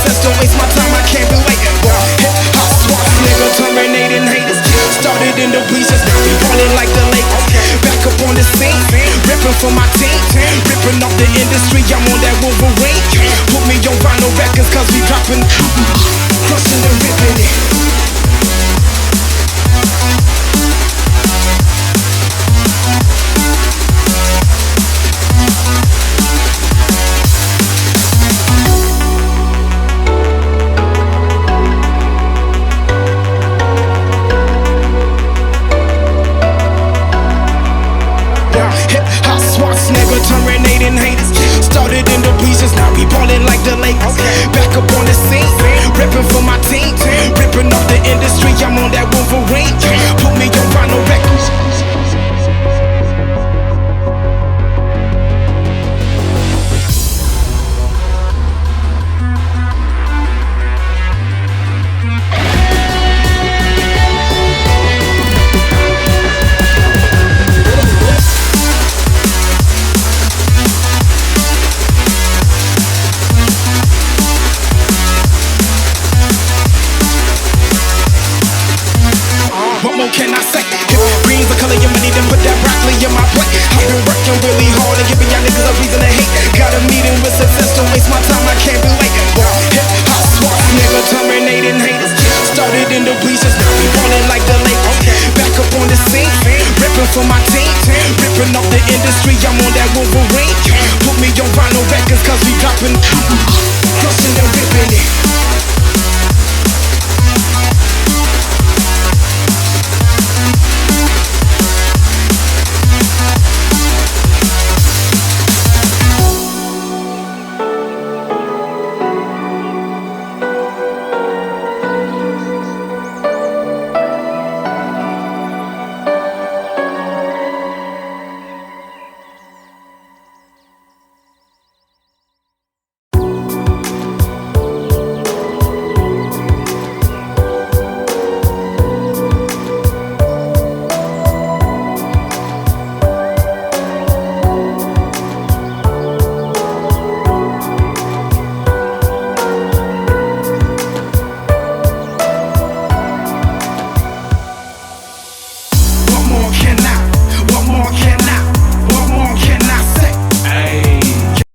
success, don't waste my time, I can't be late. Hip hop swap, nigga, terminating haters. Started in the bleachers, now we ballin' like the Lakers. Back up on the scene, rippin' for my team, rippin' off the industry, I'm on that Wolverine. Put me on vinyl records, cause we droppin', crushin' and rippin' it. Terminating haters. Started in the bleachers, now we ballin' like the Lakers. Back up on the scene, rippin' for my team, rippin' off the industry, I'm on that Wolverine. Put me on vinyl records. What more can I say? Green's the color of money, then put that broccoli in my plate. I've been working really hard and giving y'all niggas a reason to hate. Got a meeting with success, don't waste my time, I can't be